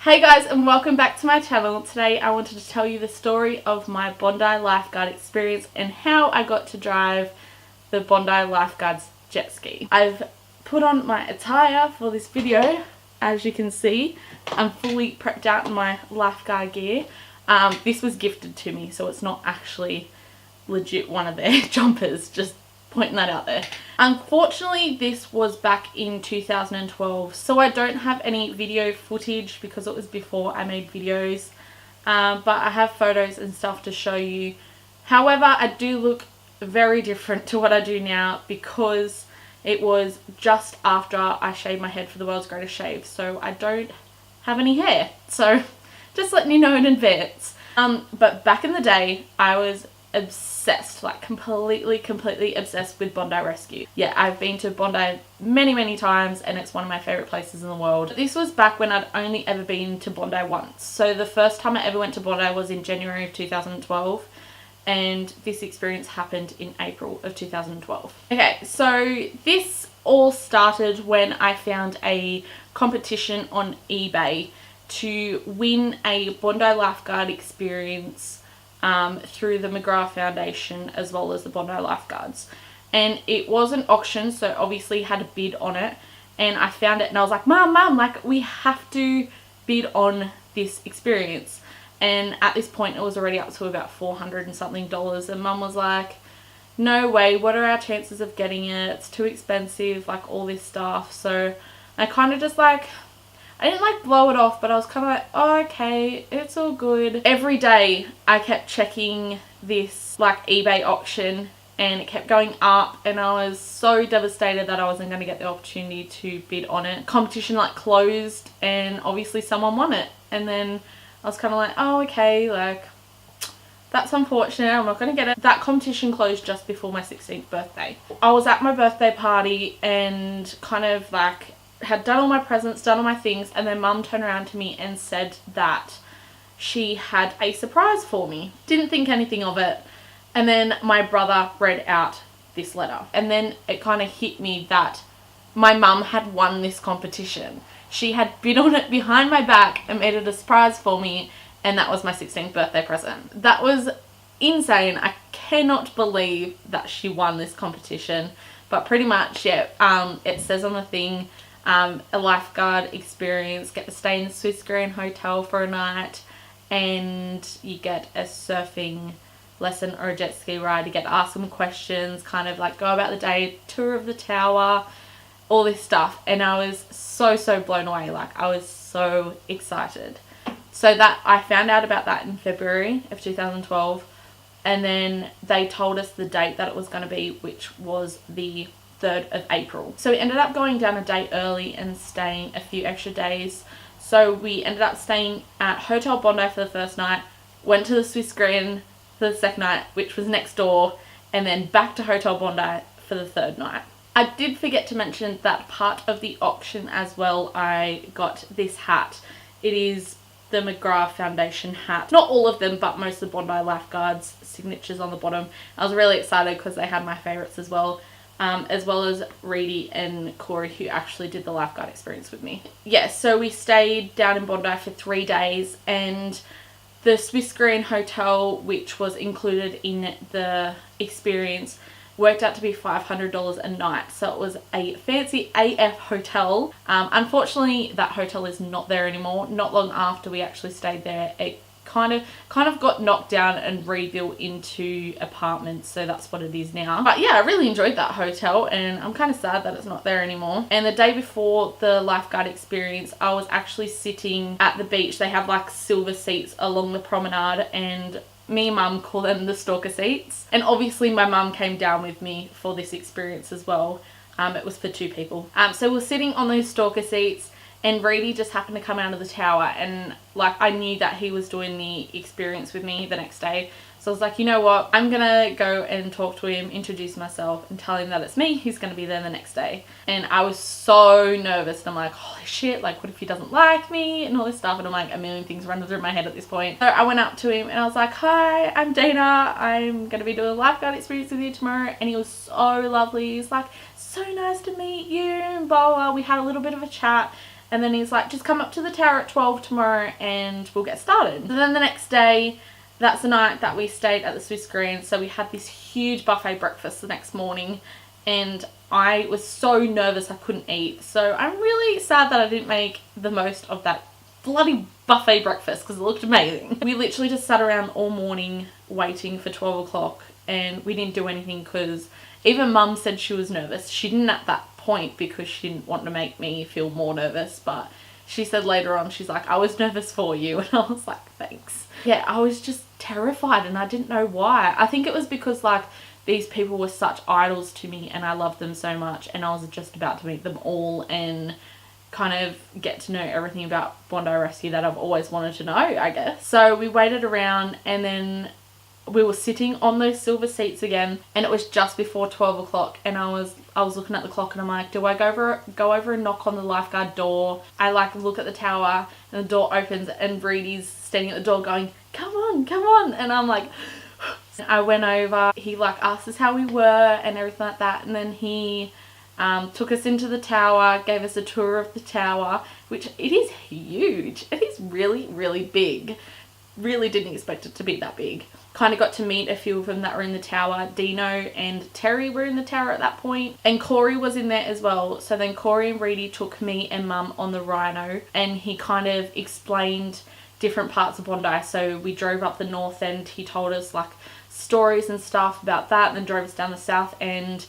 Hey guys, and welcome back to my channel. Today I wanted to tell you the story of my Bondi Lifeguard experience and how I got to drive the Bondi Lifeguard's jet ski. I've put on my attire for this video. As you can see, I'm fully prepped out in my lifeguard gear. This was gifted to me, so it's not actually legit one of their jumpers, just pointing that out there. Unfortunately, this was back in 2012, so I don't have any video footage because it was before I made videos, but I have photos and stuff to show you. However, I do look very different to what I do now because it was just after I shaved my head for the world's greatest shave, so I don't have any hair, so just letting you know in advance. But back in the day, I was obsessed, like completely obsessed with Bondi Rescue. Yeah, I've been to Bondi many times and it's one of my favorite places in the world. This was back when I'd only ever been to Bondi once. So the first time I ever went to Bondi was in January of 2012 and this experience happened in April of 2012. Okay, so this all started when I found a competition on eBay to win a Bondi Lifeguard Experience through the McGrath Foundation as well as the Bondi Lifeguards, and it was an auction, so obviously had a bid on it, and I found it and I was like, mum, like we have to bid on this experience. And at this point it was already up to about $400 and something, and mum was like, no way, what are our chances of getting it, it's too expensive, like all this stuff. So I kind of just like, I didn't like blow it off, but I was kind of like, oh, okay, it's all good. Every day I kept checking this like eBay auction and it kept going up, and I was so devastated that I wasn't going to get the opportunity to bid on it. Competition like closed and obviously someone won it, and then I was kind of like, oh, okay, like that's unfortunate, I'm not going to get it. That competition closed just before my 16th birthday. I was at my birthday party and kind of like had done all my presents, done all my things, and then mum turned around to me and said that she had a surprise for me. Didn't think anything of it, and then my brother read out this letter, and then it kind of hit me that my mum had won this competition. She had bid on it behind my back and made it a surprise for me, and that was my 16th birthday present. That was insane. I cannot believe that she won this competition. But pretty much, yeah, it says on the thing, a lifeguard experience, get to stay in the Swiss Green Hotel for a night, and you get a surfing lesson or a jet ski ride. You get to ask some questions, kind of like go about the day, tour of the tower, all this stuff. And I was so blown away. Like I was so excited. So that I found out about that in February of 2012, and then they told us the date that it was going to be, which was the 3rd of April. So we ended up going down a day early and staying a few extra days. So we ended up staying at Hotel Bondi for the first night, went to the Swiss Green for the second night, which was next door, and then back to Hotel Bondi for the third night. I did forget to mention that part of the auction as well, I got this hat. It is the McGrath Foundation hat. Not all of them, but most of the Bondi Lifeguards signatures on the bottom. I was really excited because they had my favourites as well as Reedy and Corey, who actually did the lifeguard experience with me. Yeah, so we stayed down in Bondi for 3 days, and the Swiss Green Hotel, which was included in the experience, worked out to be $500 a night. So it was a fancy AF hotel. Unfortunately, that hotel is not there anymore. Not long after we actually stayed there, it kind of got knocked down and rebuilt into apartments, so that's what it is now. But yeah, I really enjoyed that hotel, and I'm kind of sad that it's not there anymore. And the day before the lifeguard experience, I was actually sitting at the beach. They have like silver seats along the promenade, and me and mum call them the stalker seats. And obviously my mum came down with me for this experience as well. It was for 2 people. So we're sitting on those stalker seats, and Reedy just happened to come out of the tower, and like I knew that he was doing the experience with me the next day. So I was like, you know what, I'm gonna go and talk to him, introduce myself, and tell him that it's me who's gonna be there the next day. And I was so nervous, and I'm like, holy shit, like what if he doesn't like me and all this stuff. And I'm like, a million things running through my head at this point. So I went up to him and I was like, hi, I'm Dayna, I'm gonna be doing a lifeguard experience with you tomorrow. And he was so lovely. He's like, so nice to meet you, and blah blah. We had a little bit of a chat, And then he's like, just come up to the tower at 12 tomorrow and we'll get started. And then the next day, that's the night that we stayed at the Swiss Green. So we had this huge buffet breakfast the next morning and I was so nervous I couldn't eat. So I'm really sad that I didn't make the most of that bloody buffet breakfast because it looked amazing. We literally just sat around all morning waiting for 12 o'clock and we didn't do anything because even Mum said she was nervous. She didn't at that point because she didn't want to make me feel more nervous, but she said later on, she's like, I was nervous for you. And I was like, thanks. Yeah, I was just terrified and I didn't know why. I think it was because like these people were such idols to me and I loved them so much and I was just about to meet them all and kind of get to know everything about Bondi Rescue that I've always wanted to know, I guess. So we waited around and then we were sitting on those silver seats again and it was just before 12 o'clock and I was looking at the clock and I'm like, do I go over and knock on the lifeguard door? I like look at the tower and the door opens and Reedy's standing at the door going, come on. And I'm like, I went over, he like asked us how we were and everything like that, and then he took us into the tower, gave us a tour of the tower, which it is huge. It is really, really big. Really didn't expect it to be that big. Kind of got to meet a few of them that were in the tower. Dino and Terry were in the tower at that point, and Corey was in there as well. So then Corey and Reedy took me and Mum on the Rhino and he kind of explained different parts of Bondi. So we drove up the north end, he told us like stories and stuff about that, and then drove us down the south end,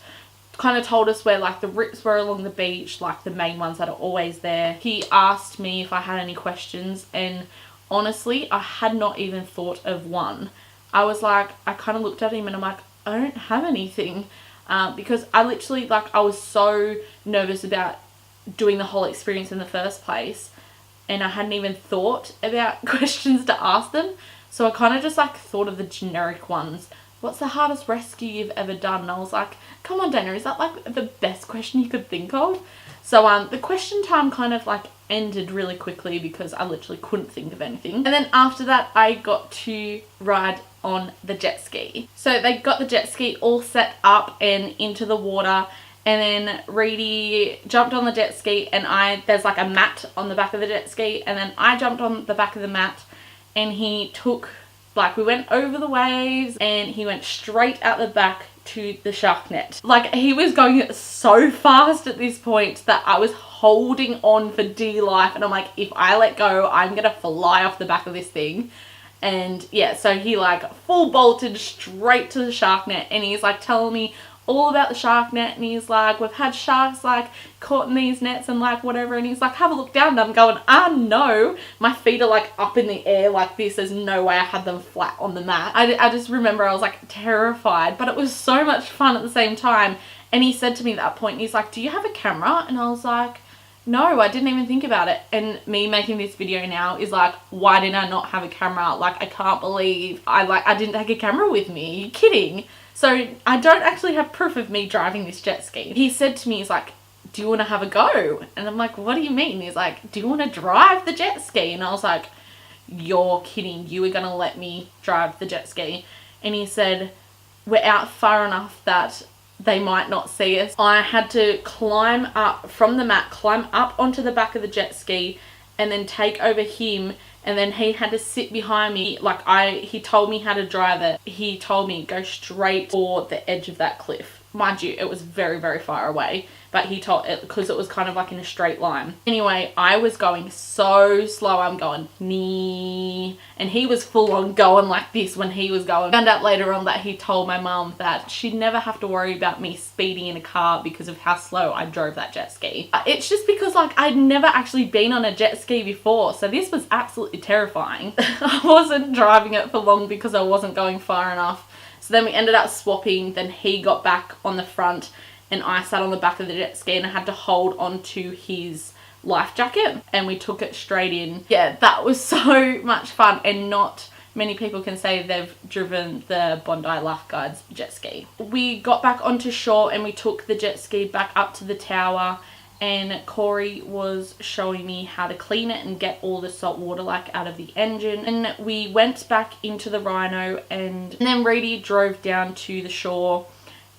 kind of told us where like the rips were along the beach, like the main ones that are always there. He asked me if I had any questions and honestly I had not even thought of one. I was like, I kind of looked at him and I'm like, I don't have anything, because I literally like I was so nervous about doing the whole experience in the first place and I hadn't even thought about questions to ask them. So I kind of just like thought of the generic ones. What's the hardest rescue you've ever done? And I was like, come on Dayna, is that like the best question you could think of? So the question time kind of like ended really quickly because I literally couldn't think of anything. And then after that I got to ride on the jet ski. So they got the jet ski all set up and into the water, and then Reedy jumped on the jet ski and there's like a mat on the back of the jet ski, and then I jumped on the back of the mat and he took, like we went over the waves and he went straight out the back to the shark net. Like he was going so fast at this point that I was holding on for dear life and I'm like, if I let go I'm gonna fly off the back of this thing. And yeah, so he like full bolted straight to the shark net and he's like telling me all about the shark net and he's like, we've had sharks like caught in these nets and like whatever, and he's like, have a look down, and I'm going, no, my feet are like up in the air like this, there's no way I had them flat on the mat. I just remember I was like terrified, but it was so much fun at the same time. And he said to me at that point, he's like, do you have a camera? And I was like, no, I didn't even think about it. And me making this video now is like, why did I not have a camera? Like I can't believe I didn't take a camera with me. Are you kidding? So I don't actually have proof of me driving this jet ski. He said to me, he's like, do you want to have a go? And I'm like, what do you mean? He's like, do you want to drive the jet ski? And I was like, you're kidding. You were going to let me drive the jet ski? And he said, we're out far enough that they might not see us. I had to climb up from the mat, climb up onto the back of the jet ski and then take over him, and then he had to sit behind me. Like he told me how to drive it. He told me go straight for the edge of that cliff. Mind you, it was very, very far away, but he told it because it was kind of like in a straight line. Anyway, I was going so slow. I'm going nee, and he was full on going like this when he was going. Found out later on that he told my mum that she'd never have to worry about me speeding in a car because of how slow I drove that jet ski. It's just because like I'd never actually been on a jet ski before, so this was absolutely terrifying. I wasn't driving it for long because I wasn't going far enough. So then we ended up swapping. Then he got back on the front and I sat on the back of the jet ski and I had to hold onto his life jacket and we took it straight in. Yeah, that was so much fun, and not many people can say they've driven the Bondi Lifeguard's jet ski. We got back onto shore and we took the jet ski back up to the tower, and Corey was showing me how to clean it and get all the salt water like out of the engine. And we went back into the Rhino, and then Reedy drove down to the shore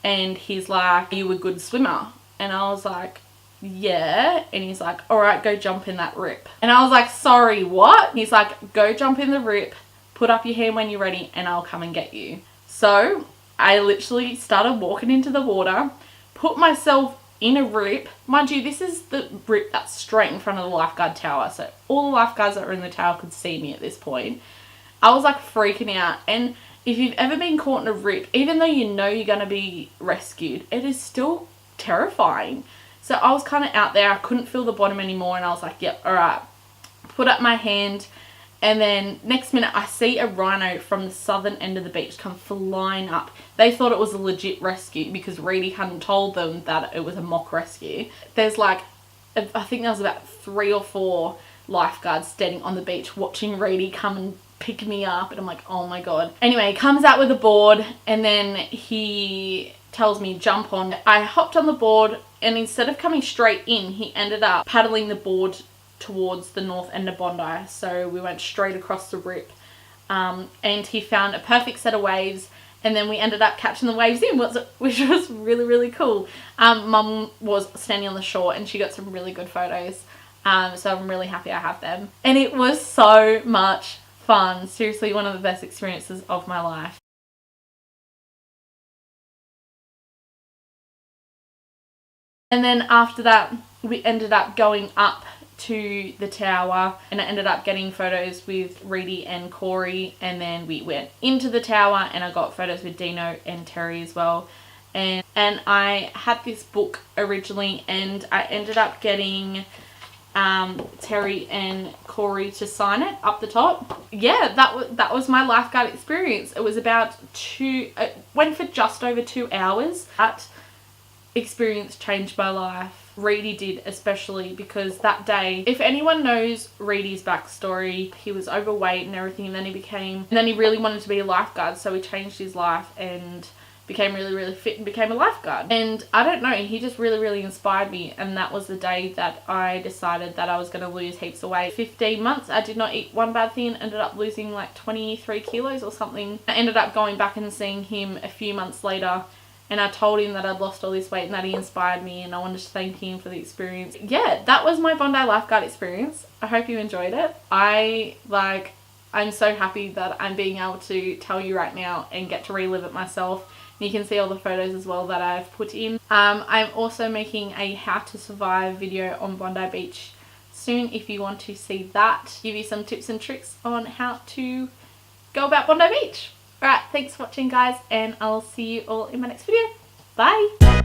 and he's like, are you a good swimmer? And I was like, yeah. And he's like, all right, go jump in that rip. And I was like, sorry, what? And he's like, go jump in the rip, put up your hand when you're ready, and I'll come and get you. So I literally started walking into the water, put myself in a rip. Mind you, this is the rip that's straight in front of the lifeguard tower, so all the lifeguards that were in the tower could see me at this point. I was like freaking out. And if you've ever been caught in a rip, even though you know you're going to be rescued, it is still terrifying. So I was kind of out there, I couldn't feel the bottom anymore, and I was like, yep, alright. Put up my hand, and then next minute I see a rhino from the southern end of the beach come flying up. They thought it was a legit rescue because Reedy hadn't told them that it was a mock rescue. There's like, I think there was about 3 or 4 lifeguards standing on the beach watching Reedy come and pick me up, and I'm like, oh my god. Anyway, he comes out with a board, and then he tells me jump on. I hopped on the board, and instead of coming straight in, he ended up paddling the board towards the north end of Bondi. So we went straight across the rip, and he found a perfect set of waves, and then we ended up catching the waves in, which was really, really cool. Mum was standing on the shore, and she got some really good photos, so I'm really happy I have them. And it was so much fun. Seriously, one of the best experiences of my life. And then after that, we ended up going up to the tower, and I ended up getting photos with Reedy and Corey, and then we went into the tower and I got photos with Dino and Terry as well. And I had this book originally, and I ended up getting Terry and Corey to sign it up the top. Yeah, that was my lifeguard experience. It was about it went for just over 2 hours. That experience changed my life. Reedy did, especially because that day, if anyone knows Reedy's backstory, he was overweight and everything, and then he really wanted to be a lifeguard, so he changed his life and became really, really fit and became a lifeguard. And I don't know, he just really, really inspired me, and that was the day that I decided that I was going to lose heaps of weight. 15 months, I did not eat one bad thing, ended up losing like 23 kilos or something. I ended up going back and seeing him a few months later, and I told him that I'd lost all this weight and that he inspired me, and I wanted to thank him for the experience. Yeah, that was my Bondi lifeguard experience. I hope you enjoyed it. I'm so happy that I'm being able to tell you right now and get to relive it myself. And you can see all the photos as well that I've put in. I'm also making a how to survive video on Bondi Beach soon if you want to see that. Give you some tips and tricks on how to go about Bondi Beach. Alright, thanks for watching guys, and I'll see you all in my next video. Bye!